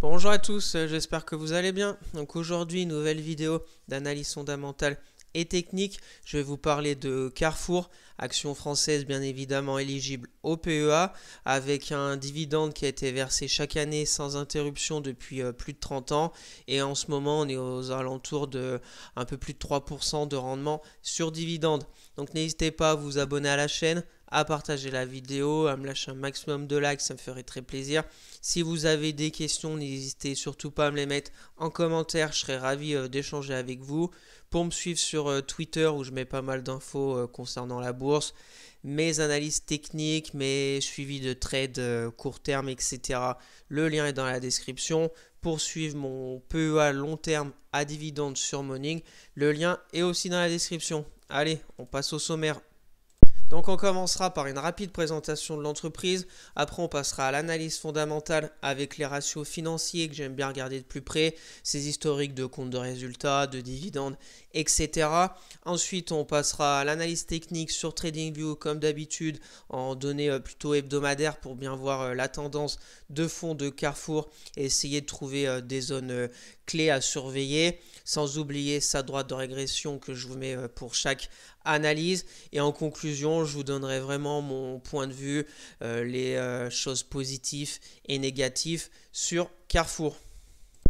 Bonjour à tous, j'espère que vous allez bien. Donc aujourd'hui, nouvelle vidéo d'analyse fondamentale et technique. Je vais vous parler de Carrefour, action française bien évidemment éligible au PEA, avec un dividende qui a été versé chaque année sans interruption depuis plus de 30 ans. Et en ce moment, on est aux alentours de un peu plus de 3% de rendement sur dividende. Donc n'hésitez pas à vous abonner à la chaîne, à partager la vidéo, à me lâcher un maximum de likes, ça me ferait très plaisir. Si vous avez des questions, n'hésitez surtout pas à me les mettre en commentaire, je serais ravi d'échanger avec vous. Pour me suivre sur Twitter où je mets pas mal d'infos concernant la bourse, mes analyses techniques, mes suivis de trades court terme, etc. Le lien est dans la description. Pour suivre mon PEA long terme à dividende sur Morning, le lien est aussi dans la description. Allez, on passe au sommaire. Donc on commencera par une rapide présentation de l'entreprise, après on passera à l'analyse fondamentale avec les ratios financiers que j'aime bien regarder de plus près, ses historiques de comptes de résultats, de dividendes, etc. Ensuite on passera à l'analyse technique sur TradingView comme d'habitude en données plutôt hebdomadaires pour bien voir la tendance de fond de Carrefour et essayer de trouver des zones clés à surveiller, sans oublier sa droite de régression que je vous mets pour chaque analyse. Et en conclusion, je vous donnerai vraiment mon point de vue, les choses positives et négatives sur Carrefour.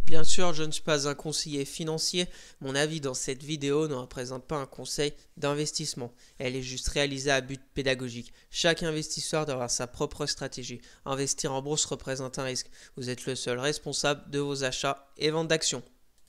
Bien sûr, je ne suis pas un conseiller financier. Mon avis dans cette vidéo ne représente pas un conseil d'investissement. Elle est juste réalisée à but pédagogique. Chaque investisseur doit avoir sa propre stratégie. Investir en bourse représente un risque. Vous êtes le seul responsable de vos achats et ventes d'actions.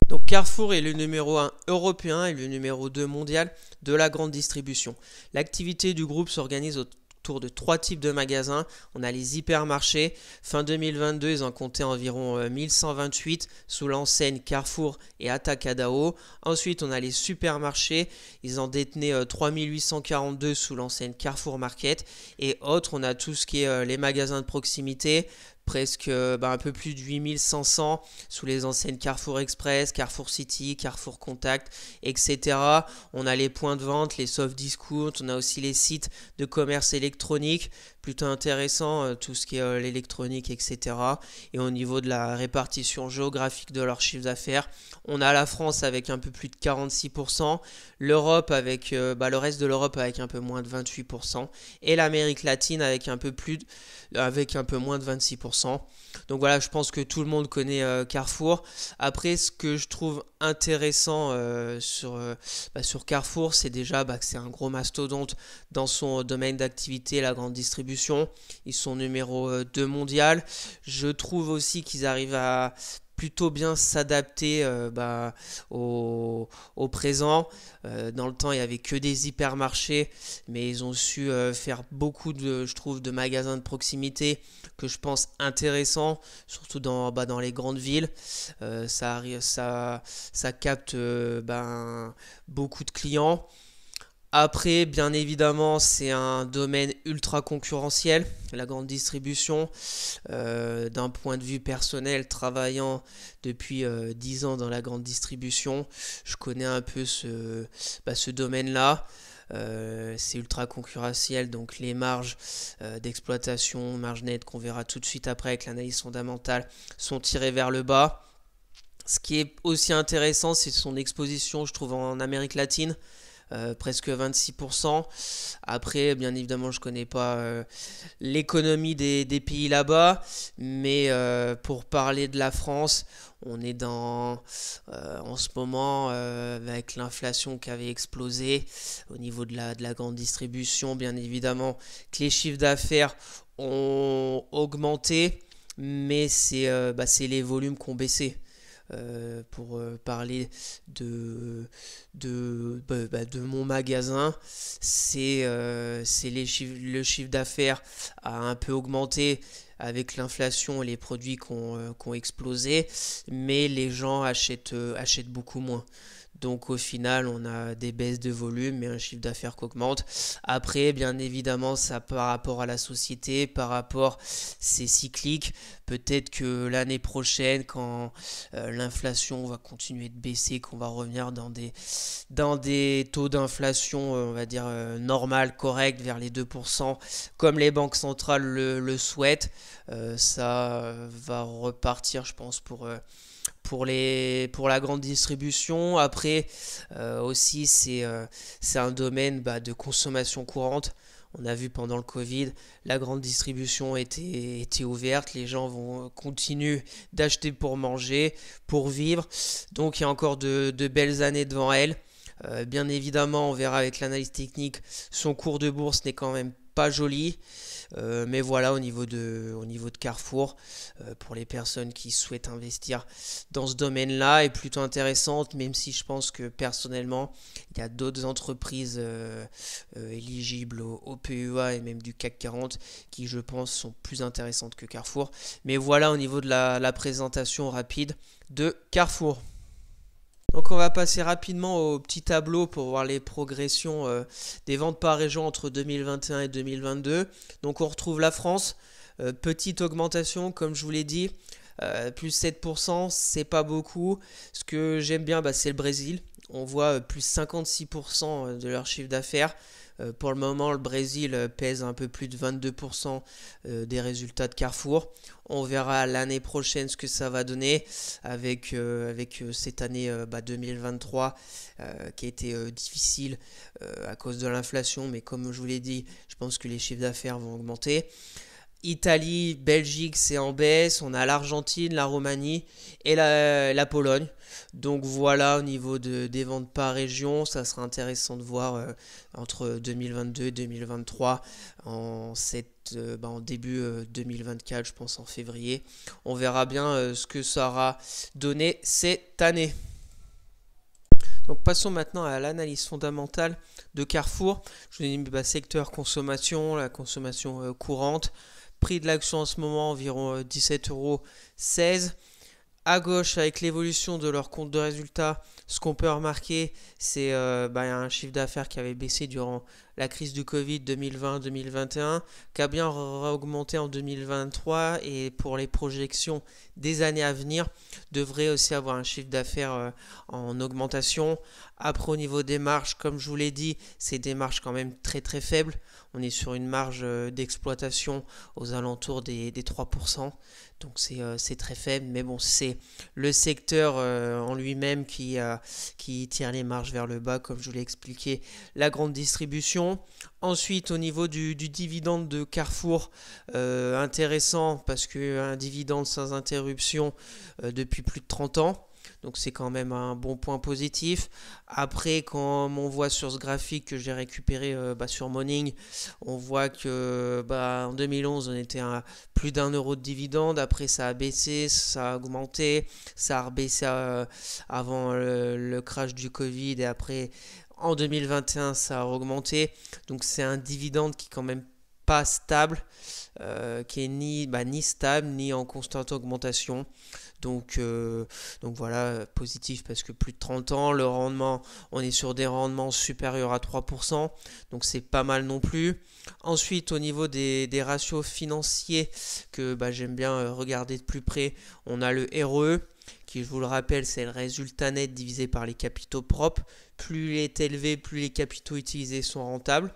Donc Carrefour est le numéro 1 européen et le numéro 2 mondial de la grande distribution. L'activité du groupe s'organise autour de trois types de magasins. On a les hypermarchés. Fin 2022, ils en comptaient environ 1128 sous l'enseigne Carrefour et Atacadão. Ensuite, on a les supermarchés. Ils en détenaient 3842 sous l'enseigne Carrefour Market. Et autres, on a tout ce qui est les magasins de proximité. Presque un peu plus de 8500 sous les enseignes Carrefour Express, Carrefour City, Carrefour Contact, etc. On a les points de vente, les soft discounts, on a aussi les sites de commerce électronique, plutôt intéressant, tout ce qui est l'électronique, etc. Et au niveau de la répartition géographique de leur chiffre d'affaires, on a la France avec un peu plus de 46%, l'Europe avec le reste de l'Europe avec un peu moins de 28%, et l'Amérique latine avec un peu moins de 26%. Donc voilà, je pense que tout le monde connaît Carrefour. Après, ce que je trouve intéressant sur Carrefour, c'est déjà que c'est un gros mastodonte dans son domaine d'activité, la grande distribution. Ils sont numéro 2 mondial. Je trouve aussi qu'ils arrivent à plutôt bien s'adapter au présent. Dans le temps, il n'y avait que des hypermarchés, mais ils ont su faire beaucoup je trouve, de magasins de proximité que je pense intéressants, surtout dans les grandes villes. Ça capte beaucoup de clients. Après, bien évidemment, c'est un domaine ultra concurrentiel, la grande distribution. D'un point de vue personnel, travaillant depuis 10 ans dans la grande distribution, je connais un peu ce domaine-là. C'est ultra concurrentiel, donc les marges d'exploitation, marges nettes qu'on verra tout de suite après avec l'analyse fondamentale, sont tirées vers le bas. Ce qui est aussi intéressant, c'est son exposition, je trouve, en Amérique latine. Presque 26%. Après, bien évidemment, je ne connais pas l'économie des pays là-bas, mais pour parler de la France, on est en ce moment avec l'inflation qui avait explosé au niveau de la grande distribution, bien évidemment, que les chiffres d'affaires ont augmenté, mais c'est les volumes qui ont baissé. Pour parler de mon magasin, le chiffre d'affaires a un peu augmenté avec l'inflation et les produits qui ont explosé, mais les gens achètent beaucoup moins. Donc au final, on a des baisses de volume mais un chiffre d'affaires qui augmente. Après, bien évidemment, ça par rapport à la société, par rapport, c'est cyclique. Peut-être que l'année prochaine, quand l'inflation va continuer de baisser, qu'on va revenir dans des taux d'inflation, on va dire normal, correct, vers les 2%, comme les banques centrales le souhaitent, ça va repartir, je pense, pour la grande distribution. Après, aussi, c'est un domaine de consommation courante. On a vu pendant le Covid, la grande distribution était ouverte, les gens vont continuer d'acheter pour manger, pour vivre. Donc il y a encore de belles années devant elle. Bien évidemment, on verra avec l'analyse technique, son cours de bourse n'est quand même pas joli. Mais voilà, au niveau de Carrefour, pour les personnes qui souhaitent investir dans ce domaine-là, est plutôt intéressante, même si je pense que personnellement, il y a d'autres entreprises éligibles au PEA et même du CAC 40 qui, je pense, sont plus intéressantes que Carrefour. Mais voilà au niveau de la présentation rapide de Carrefour. Donc on va passer rapidement au petit tableau pour voir les progressions des ventes par région entre 2021 et 2022. Donc on retrouve la France, petite augmentation comme je vous l'ai dit, plus 7%, c'est pas beaucoup. Ce que j'aime bien, c'est le Brésil. On voit plus 56% de leur chiffre d'affaires. Pour le moment, le Brésil pèse un peu plus de 22% des résultats de Carrefour. On verra l'année prochaine ce que ça va donner avec cette année 2023 qui a été difficile à cause de l'inflation. Mais comme je vous l'ai dit, je pense que les chiffres d'affaires vont augmenter. Italie, Belgique, c'est en baisse. On a l'Argentine, la Roumanie et la Pologne. Donc voilà, au niveau des ventes par région, ça sera intéressant de voir entre 2022 et 2023, en début 2024, je pense en février. On verra bien ce que ça aura donné cette année. Donc passons maintenant à l'analyse fondamentale de Carrefour. Je vous ai dit secteur consommation, la consommation courante. Prix de l'action en ce moment environ 17,16 €. À gauche, avec l'évolution de leur compte de résultats, ce qu'on peut remarquer, c'est un chiffre d'affaires qui avait baissé durant la crise du Covid 2020-2021, qui a bien augmenté en 2023 et pour les projections des années à venir, devrait aussi avoir un chiffre d'affaires en augmentation. Après, au niveau des marges, comme je vous l'ai dit, c'est des marges quand même très très faibles. On est sur une marge d'exploitation aux alentours des 3%. Donc c'est très faible, mais bon, c'est le secteur en lui-même qui tire les marges vers le bas, comme je vous l'ai expliqué, la grande distribution. Ensuite, au niveau du dividende de Carrefour, intéressant parce qu'un dividende sans interruption depuis plus de 30 ans. Donc c'est quand même un bon point positif. Après, comme on voit sur ce graphique que j'ai récupéré sur Morning, on voit que en 2011 on était à plus d'1 € de dividende. Après ça a baissé, ça a augmenté, ça a rebaissé avant le crash du Covid et après en 2021 ça a augmenté. Donc c'est un dividende qui est quand même pas stable, qui est ni stable ni en constante augmentation. Donc voilà, positif parce que plus de 30 ans, le rendement, on est sur des rendements supérieurs à 3%, donc c'est pas mal non plus. Ensuite, au niveau des ratios financiers que j'aime bien regarder de plus près, on a le ROE, qui je vous le rappelle, c'est le résultat net divisé par les capitaux propres. Plus il est élevé, plus les capitaux utilisés sont rentables.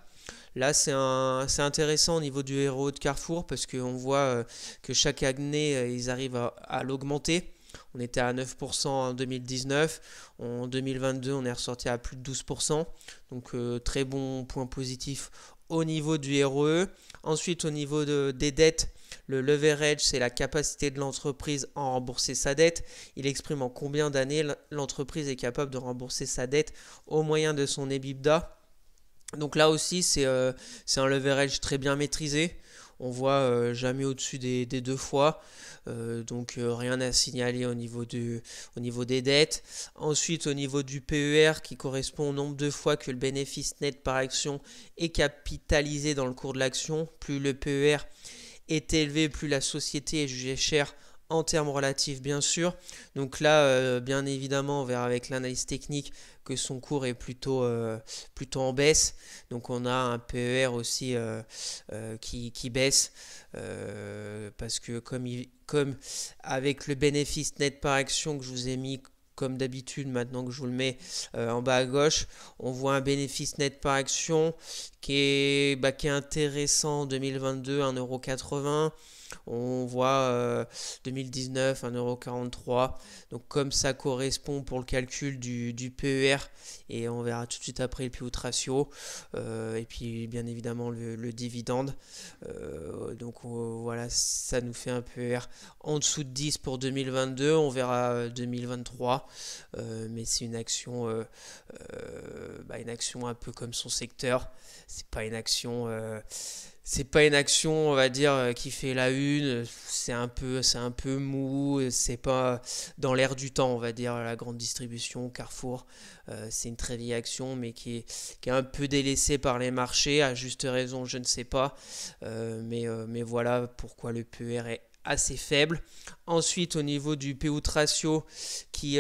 Là, c'est intéressant au niveau du ROE de Carrefour parce qu'on voit que chaque année, ils arrivent à l'augmenter. On était à 9% en 2019. En 2022, on est ressorti à plus de 12%. Donc, très bon point positif au niveau du ROE. Ensuite, au niveau des dettes, le leverage, c'est la capacité de l'entreprise à rembourser sa dette. Il exprime en combien d'années l'entreprise est capable de rembourser sa dette au moyen de son EBITDA. Donc là aussi, c'est un leverage très bien maîtrisé. On voit jamais au-dessus des 2 fois. Donc rien à signaler au niveau des dettes. Ensuite, au niveau du PER, qui correspond au nombre de fois que le bénéfice net par action est capitalisé dans le cours de l'action. Plus le PER est élevé, plus la société est jugée chère en termes relatifs bien sûr. Donc là, bien évidemment, on verra avec l'analyse technique que son cours est plutôt en baisse. Donc on a un PER aussi qui baisse parce que comme avec le bénéfice net par action que je vous ai mis comme d'habitude, maintenant que je vous le mets en bas à gauche, on voit un bénéfice net par action qui est intéressant en 2022, 1,80 €. On voit 2019, 1,43 €. Donc comme ça correspond pour le calcul du PER, et on verra tout de suite après le P/E ratio, et puis bien évidemment le dividende. Voilà, ça nous fait un PER en dessous de 10 pour 2022, on verra 2023, mais c'est une action un peu comme son secteur. C'est pas une action, on va dire, qui fait la une. C'est un peu mou. C'est pas dans l'air du temps, on va dire. La grande distribution, Carrefour, c'est une très vieille action, mais qui est un peu délaissée par les marchés, à juste raison, je ne sais pas. Mais voilà pourquoi le PER est assez faible. Ensuite, au niveau du P/E ratio, qui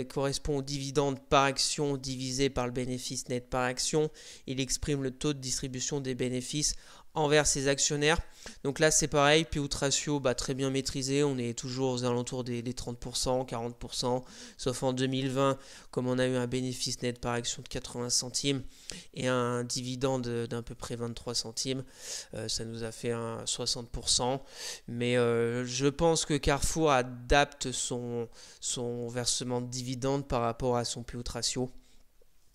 correspond au dividende par action divisé par le bénéfice net par action, il exprime le taux de distribution des bénéfices envers ses actionnaires. Donc là, c'est pareil, P/E ratio très bien maîtrisé, on est toujours aux alentours des 30%, 40%, sauf en 2020, comme on a eu un bénéfice net par action de 80 centimes et un dividende d'à peu près 23 centimes, ça nous a fait un 60%. Mais je pense que Carrefour adapte son versement de dividende par rapport à son P/E ratio.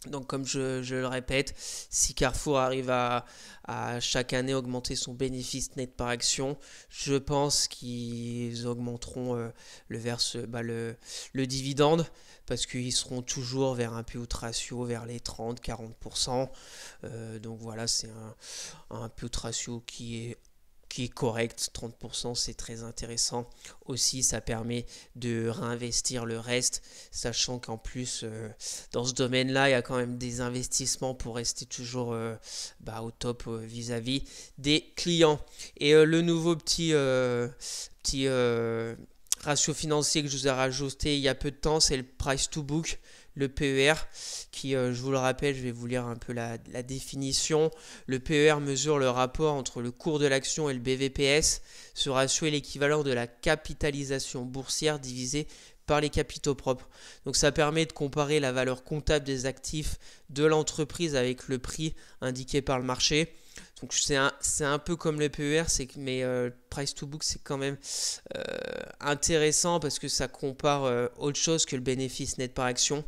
Donc comme je le répète, si Carrefour arrive à chaque année augmenter son bénéfice net par action, je pense qu'ils augmenteront le dividende, parce qu'ils seront toujours vers un P/E ratio vers les 30-40%. Donc voilà, c'est un P/E ratio qui est correct. 30%, c'est très intéressant. Aussi, ça permet de réinvestir le reste, sachant qu'en plus, dans ce domaine-là, il y a quand même des investissements pour rester toujours au top vis-à-vis des clients. Et le nouveau petit ratio financier que je vous ai rajouté il y a peu de temps, c'est le price to book, le PER, qui, je vous le rappelle, je vais vous lire un peu la définition. Le PER mesure le rapport entre le cours de l'action et le BVPS. Ce ratio est l'équivalent de la capitalisation boursière divisée par les capitaux propres. Donc ça permet de comparer la valeur comptable des actifs de l'entreprise avec le prix indiqué par le marché. Donc c'est un peu comme le PER, mais price to book, c'est quand même intéressant parce que ça compare autre chose que le bénéfice net par action.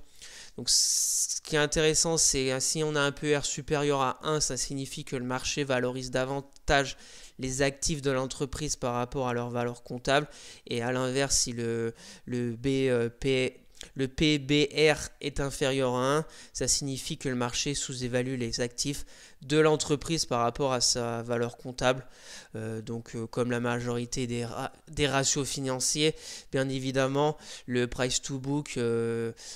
Donc ce qui est intéressant, c'est si on a un PER supérieur à 1, ça signifie que le marché valorise davantage les actifs de l'entreprise par rapport à leur valeur comptable. Et à l'inverse, si le PBR est inférieur à 1, ça signifie que le marché sous-évalue les actifs de l'entreprise par rapport à sa valeur comptable. Comme la majorité des ratios financiers, bien évidemment, le price to book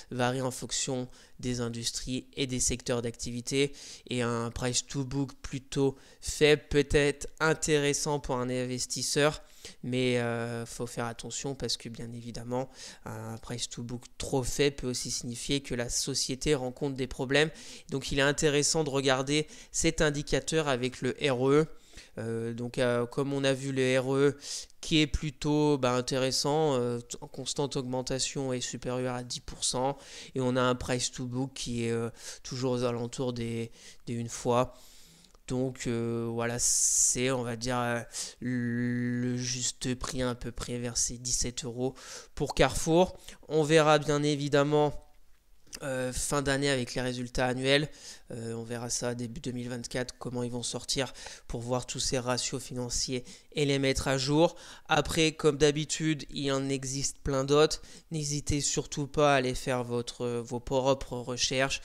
varie en fonction des industries et des secteurs d'activité, et un price to book plutôt faible peut être intéressant pour un investisseur, mais faut faire attention parce que bien évidemment un price to book trop faible peut aussi signifier que la société rencontre des problèmes. Donc il est intéressant de regarder cet indicateur avec le RE. Comme on a vu le RE qui est plutôt intéressant, en constante augmentation et supérieur à 10%, et on a un price to book qui est toujours aux alentours des 1 fois. Donc voilà, c'est, on va dire, le juste prix à peu près vers ces 17 € pour Carrefour. On verra bien évidemment fin d'année avec les résultats annuels. On verra ça début 2024, comment ils vont sortir pour voir tous ces ratios financiers et les mettre à jour. Après, comme d'habitude, il en existe plein d'autres. N'hésitez surtout pas à aller faire vos propres recherches.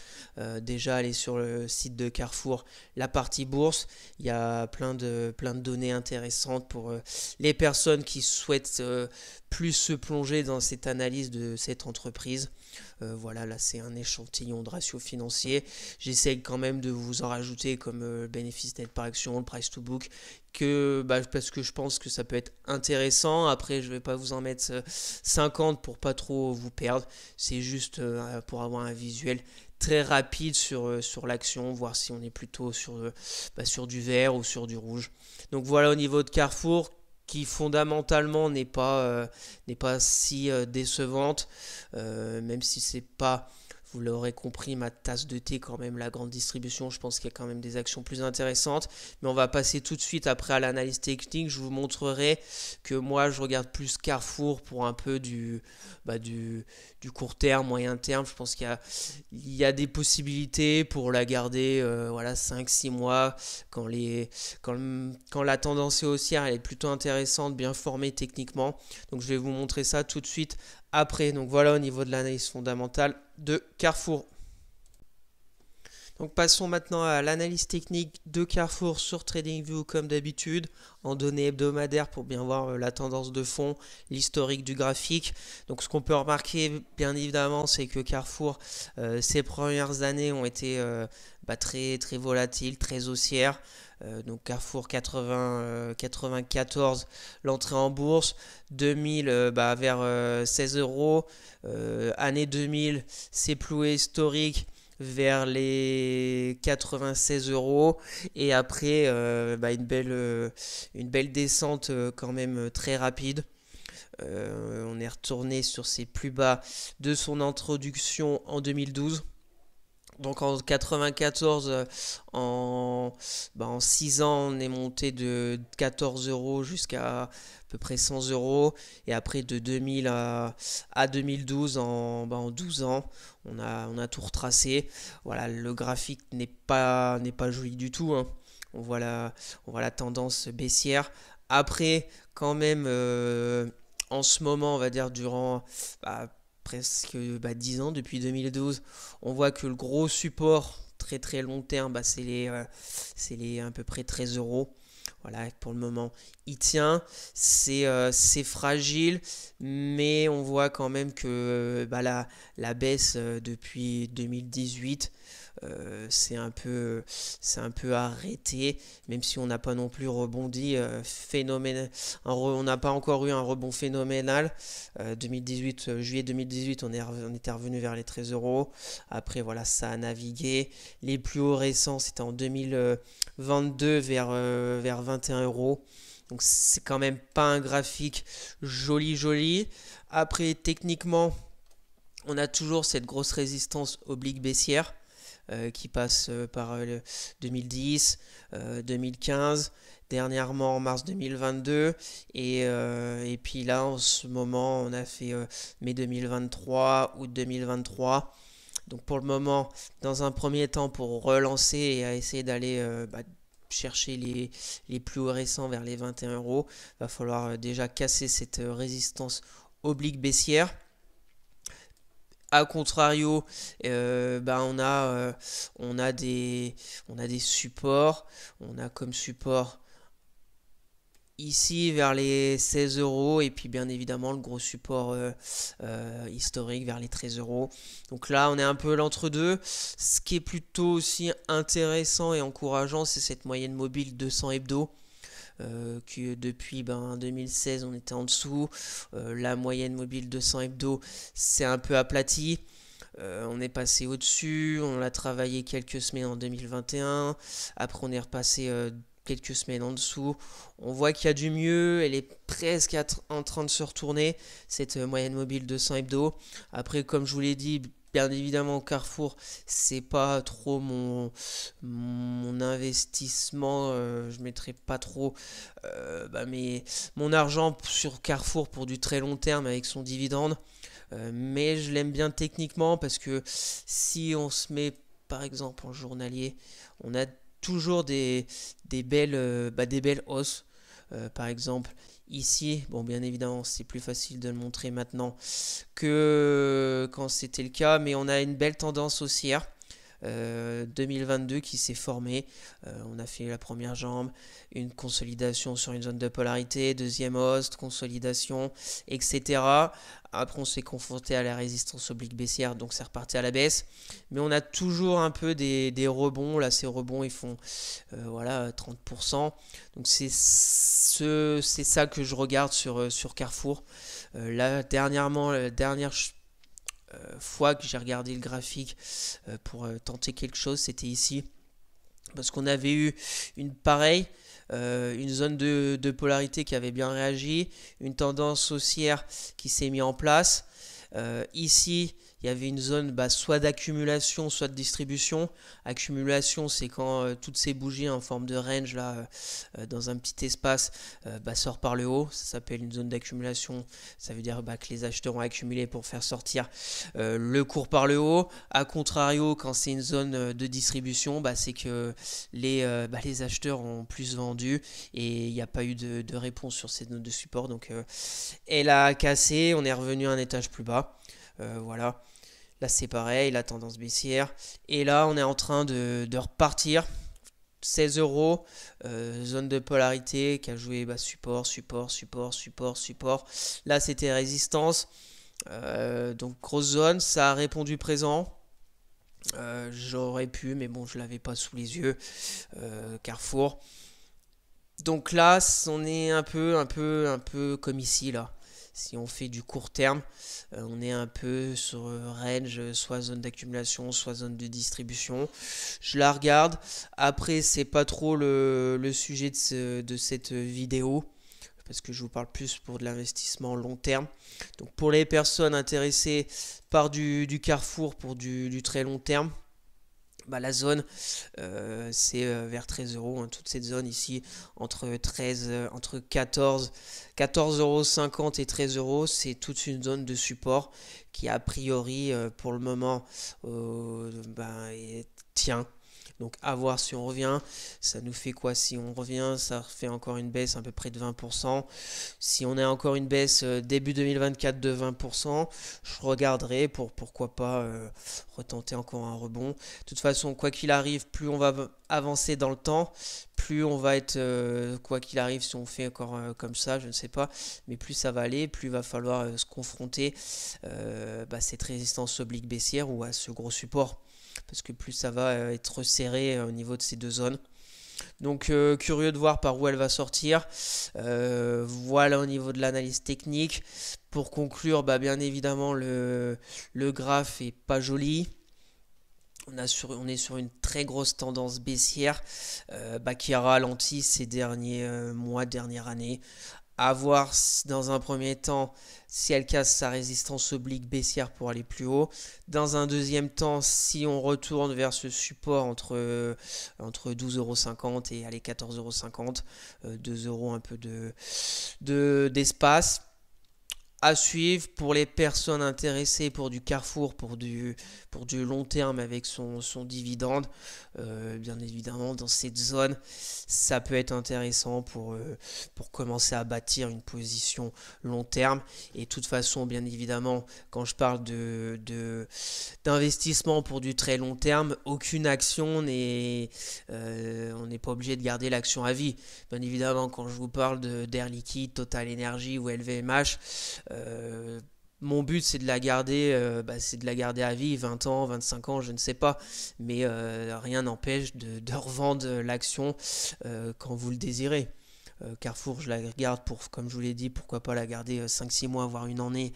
Déjà, allez sur le site de Carrefour, la partie bourse. Il y a plein de données intéressantes pour les personnes qui souhaitent plus se plonger dans cette analyse de cette entreprise. Voilà, là c'est un échantillon de ratios financiers. J'essaie quand même de vous en rajouter comme le bénéfice net par action, le price to book, parce que je pense que ça peut être intéressant. Après, je vais pas vous en mettre 50 pour pas trop vous perdre. C'est juste pour avoir un visuel très rapide sur l'action, voir si on est plutôt sur du vert ou sur du rouge. Donc voilà au niveau de Carrefour, qui fondamentalement n'est pas si décevante, même si c'est pas, vous l'aurez compris, ma tasse de thé quand même, la grande distribution. Je pense qu'il y a quand même des actions plus intéressantes. Mais on va passer tout de suite après à l'analyse technique. Je vous montrerai que moi, je regarde plus Carrefour pour un peu du court terme, moyen terme. Je pense il y a des possibilités pour la garder voilà, 5-6 mois quand la tendance est haussière, elle est plutôt intéressante, bien formée techniquement. Donc je vais vous montrer ça tout de suite après. Donc voilà au niveau de l'analyse fondamentale de Carrefour. Donc passons maintenant à l'analyse technique de Carrefour sur TradingView comme d'habitude, en données hebdomadaires pour bien voir la tendance de fond, l'historique du graphique. Donc ce qu'on peut remarquer bien évidemment, c'est que Carrefour, ces premières années ont été très, très volatiles, très haussières. Donc Carrefour 94, l'entrée en bourse, 2000 vers 16 euros, année 2000, c'est ploué historique vers les 96 euros et après une belle descente quand même très rapide. On est retourné sur ses plus bas de son introduction en 2012. Donc en 94, en 6 ans, on est monté de 14 euros jusqu'à peu près 100 euros. Et après, de 2000 à 2012, en 12 ans, on a tout retracé. Voilà, le graphique n'est pas joli du tout, hein. On voit la tendance baissière. Après, quand même, en ce moment, on va dire durant presque 10 ans, depuis 2012, on voit que le gros support très très long terme, c'est les à peu près 13 euros. Voilà, pour le moment, il tient. C'est fragile, mais on voit quand même que la baisse depuis 2018, c'est un peu arrêté, même si on n'a pas non plus rebondi phénoménal. On n'a pas encore eu un rebond phénoménal. 2018, juillet 2018, on était revenu vers les 13 euros. Après, voilà, ça a navigué. Les plus hauts récents, c'était en 2022 vers 21 euros. Donc, c'est quand même pas un graphique joli. Après, techniquement, on a toujours cette grosse résistance oblique baissière qui passe par 2010, 2015, dernièrement en mars 2022, et puis là en ce moment on a fait mai 2023, août 2023. Donc pour le moment, dans un premier temps, pour relancer et à essayer d'aller chercher les plus hauts récents vers les 21 euros, va falloir déjà casser cette résistance oblique baissière. A contrario, on a des supports. On a comme support ici vers les 16 euros et puis bien évidemment le gros support historique vers les 13 euros. Donc là, on est un peu l'entre-deux. Ce qui est plutôt aussi intéressant et encourageant, c'est cette moyenne mobile 200 hebdo. Que depuis 2016 on était en dessous, la moyenne mobile 200 hebdo c'est un peu aplati, on est passé au dessus, on l'a travaillé quelques semaines en 2021, après on est repassé quelques semaines en dessous, on voit qu'il y a du mieux, elle est presque en train de se retourner cette moyenne mobile 200 hebdo. Après, comme je vous l'ai dit, bien évidemment, Carrefour, c'est pas trop mon investissement. Je mettrai pas trop mon argent sur Carrefour pour du très long terme avec son dividende. Mais je l'aime bien techniquement parce que si on se met par exemple en journalier, on a toujours des belles hausses. Par exemple, ici, bon, bien évidemment, c'est plus facile de le montrer maintenant que quand c'était le cas, mais on a une belle tendance haussière 2022 qui s'est formé. On a fait la première jambe, une consolidation sur une zone de polarité, deuxième host, consolidation, etc. Après, on s'est confronté à la résistance oblique baissière, donc c'est reparti à la baisse. Mais on a toujours un peu des rebonds. Là, ces rebonds, ils font voilà, 30%. Donc c'est ça que je regarde sur Carrefour. Là, dernièrement, la dernière fois que j'ai regardé le graphique pour tenter quelque chose, c'était ici. Parce qu'on avait eu une pareille, une zone de polarité qui avait bien réagi, une tendance haussière qui s'est mise en place. Ici, il y avait une zone soit d'accumulation, soit de distribution. Accumulation, c'est quand toutes ces bougies en forme de range là, dans un petit espace sortent par le haut. Ça s'appelle une zone d'accumulation. Ça veut dire que les acheteurs ont accumulé pour faire sortir le cours par le haut. A contrario, quand c'est une zone de distribution, c'est que les acheteurs ont plus vendu et il n'y a pas eu de réponse sur cette zone de support. Donc elle a cassé, on est revenu à un étage plus bas. Voilà. Là c'est pareil, la tendance baissière. Et là on est en train de repartir. 16 euros, zone de polarité qui a joué support, support, support, support, support. Là c'était résistance. Donc grosse zone, ça a répondu présent. J'aurais pu, mais bon, je l'avais pas sous les yeux. Carrefour. Donc là, on est un peu comme ici là. Si on fait du court terme, on est un peu sur range, soit zone d'accumulation, soit zone de distribution. Je la regarde. Après, c'est pas trop le sujet de cette vidéo, parce que je vous parle plus pour de l'investissement long terme. Donc pour les personnes intéressées par du Carrefour pour du très long terme, la zone c'est vers 13 euros, toute cette zone ici entre 14,50 € et 13 euros, c'est toute une zone de support qui a priori pour le moment tient. Donc à voir si on revient, ça nous fait quoi? Si on revient, ça fait encore une baisse à peu près de 20%. Si on a encore une baisse début 2024 de 20%, je regarderai pour pourquoi pas retenter encore un rebond. De toute façon, quoi qu'il arrive, plus on va avancer dans le temps, plus on va être, quoi qu'il arrive, si on fait encore comme ça, je ne sais pas, mais plus ça va aller, plus il va falloir se confronter cette résistance oblique baissière ou à ce gros support. Parce que plus ça va être serré au niveau de ces deux zones. Donc curieux de voir par où elle va sortir. Voilà au niveau de l'analyse technique. Pour conclure, bien évidemment le graphe est pas joli. On est sur une très grosse tendance baissière qui a ralenti ces derniers mois, dernière année. À voir dans un premier temps si elle casse sa résistance oblique baissière pour aller plus haut. Dans un deuxième temps, si on retourne vers ce support entre 12,50 € et 14,50 €, 2 euros un peu d'espace. À suivre pour les personnes intéressées pour du Carrefour, pour du long terme avec son dividende. Bien évidemment, dans cette zone, ça peut être intéressant pour commencer à bâtir une position long terme. Et de toute façon, bien évidemment, quand je parle d'investissement pour du très long terme, aucune action on n'est pas obligé de garder l'action à vie. Bien évidemment, quand je vous parle d'Air Liquide, Total Energy ou LVMH, mon but c'est de la garder à vie, 20 ans, 25 ans, je ne sais pas, mais rien n'empêche de revendre l'action quand vous le désirez. Carrefour, je la garde pour, comme je vous l'ai dit, pourquoi pas la garder 5-6 mois, voire une année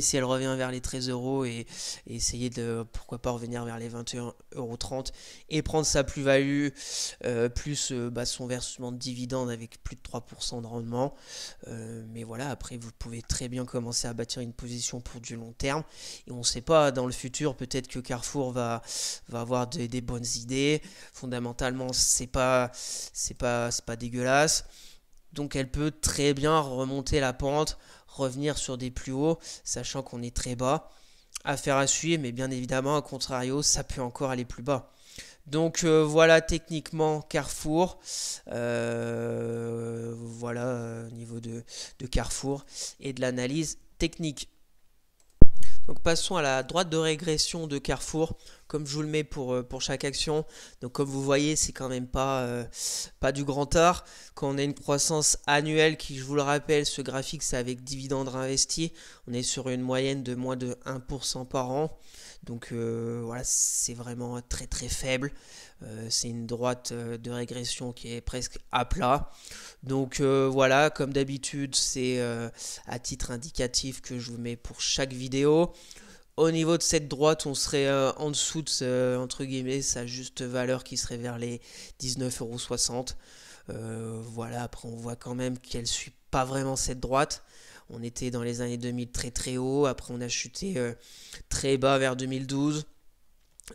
si elle revient vers les 13 euros et essayer de, pourquoi pas revenir vers les 21,30 € et prendre sa plus-value, plus son versement de dividende avec plus de 3% de rendement. Mais voilà, après vous pouvez très bien commencer à bâtir une position pour du long terme et on ne sait pas, dans le futur, peut-être que Carrefour va avoir des bonnes idées. Fondamentalement, c'est pas dégueulasse. Donc elle peut très bien remonter la pente, revenir sur des plus hauts, sachant qu'on est très bas. Affaire à suivre, mais bien évidemment, à contrario, ça peut encore aller plus bas. Donc voilà techniquement Carrefour. Voilà au niveau de Carrefour et de l'analyse technique. Donc passons à la droite de régression de Carrefour, comme je vous le mets pour chaque action. Donc comme vous voyez, c'est quand même pas du grand art. Quand on a une croissance annuelle qui, je vous le rappelle, ce graphique c'est avec dividendes réinvestis, on est sur une moyenne de moins de 1% par an. Donc voilà, c'est vraiment très très faible. C'est une droite de régression qui est presque à plat. Donc voilà, comme d'habitude, c'est à titre indicatif que je vous mets pour chaque vidéo. Au niveau de cette droite, on serait en dessous de, entre guillemets, sa juste valeur qui serait vers les 19,60 €. Voilà, après on voit quand même qu'elle ne suit pas vraiment cette droite. On était dans les années 2000 très très haut, après on a chuté très bas vers 2012.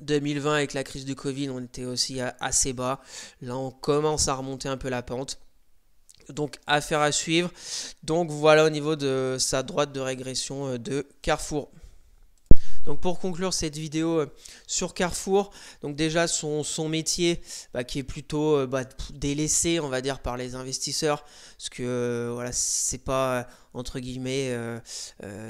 2020 avec la crise du Covid, on était aussi assez bas. Là, on commence à remonter un peu la pente. Donc, affaire à suivre. Donc, voilà au niveau de sa droite de régression de Carrefour. Donc pour conclure cette vidéo sur Carrefour, donc déjà son métier qui est plutôt délaissé on va dire par les investisseurs, parce que voilà, c'est pas entre guillemets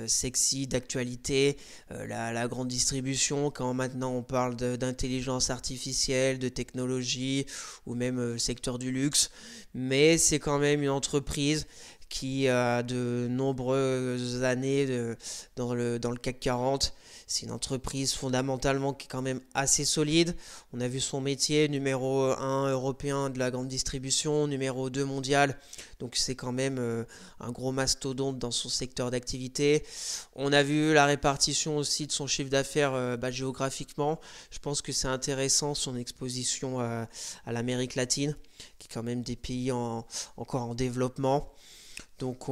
sexy d'actualité, la grande distribution, quand maintenant on parle d'intelligence artificielle, de technologie ou même le secteur du luxe, mais c'est quand même une entreprise qui a de nombreuses années dans le CAC 40. C'est une entreprise fondamentalement qui est quand même assez solide. On a vu son métier, numéro 1 européen de la grande distribution, numéro 2 mondial. Donc c'est quand même un gros mastodonte dans son secteur d'activité. On a vu la répartition aussi de son chiffre d'affaires géographiquement. Je pense que c'est intéressant son exposition à l'Amérique latine, qui est quand même des pays encore en développement. Donc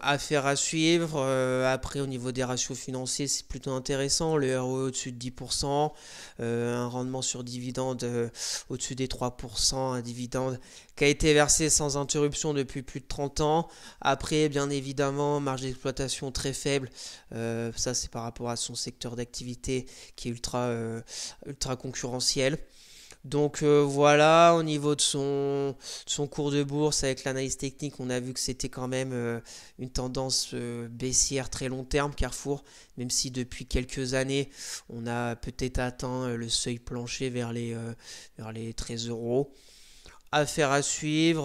affaire à suivre. Après au niveau des ratios financiers, c'est plutôt intéressant. Le ROE au-dessus de 10%, un rendement sur dividende au-dessus des 3%, un dividende qui a été versé sans interruption depuis plus de 30 ans. Après bien évidemment, marge d'exploitation très faible. Ça c'est par rapport à son secteur d'activité qui est ultra concurrentiel. Donc voilà, au niveau de son cours de bourse avec l'analyse technique, on a vu que c'était quand même une tendance baissière très long terme Carrefour, même si depuis quelques années on a peut-être atteint le seuil plancher vers les 13 €. Affaire à suivre,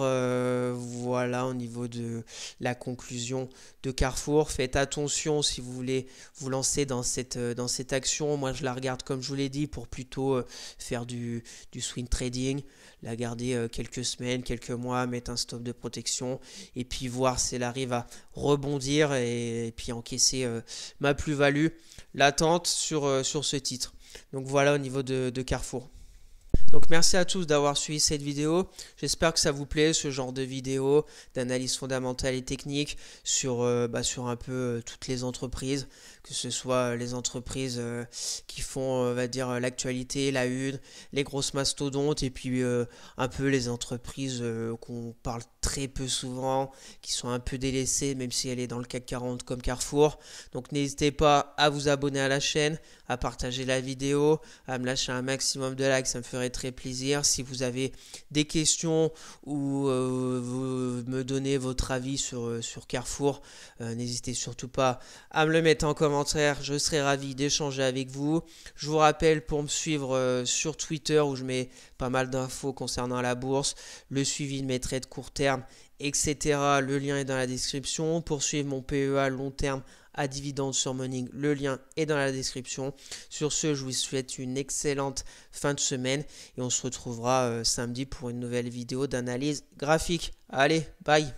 voilà au niveau de la conclusion de Carrefour. Faites attention si vous voulez vous lancer dans cette action. Moi je la regarde comme je vous l'ai dit pour plutôt faire du swing trading, la garder quelques semaines, quelques mois, mettre un stop de protection et puis voir si elle arrive à rebondir et puis encaisser ma plus-value latente sur ce titre. Donc voilà au niveau de Carrefour. Donc merci à tous d'avoir suivi cette vidéo. J'espère que ça vous plaît, ce genre de vidéo d'analyse fondamentale et technique sur un peu toutes les entreprises, que ce soit les entreprises qui font on va dire l'actualité, la une, les grosses mastodontes et puis un peu les entreprises qu'on parle très peu souvent, qui sont un peu délaissées même si elle est dans le CAC 40 comme Carrefour. Donc n'hésitez pas à vous abonner à la chaîne, à partager la vidéo, à me lâcher un maximum de likes, ça me ferait très plaisir. Si vous avez des questions ou vous me donnez votre avis sur Carrefour, n'hésitez surtout pas à me le mettre en commentaire, je serai ravi d'échanger avec vous. Je vous rappelle pour me suivre sur Twitter où je mets pas mal d'infos concernant la bourse, le suivi de mes trades court terme, etc. Le lien est dans la description. Pour suivre mon PEA long terme à dividendes sur Morning, le lien est dans la description. Sur ce, je vous souhaite une excellente fin de semaine et on se retrouvera samedi pour une nouvelle vidéo d'analyse graphique. Allez, bye!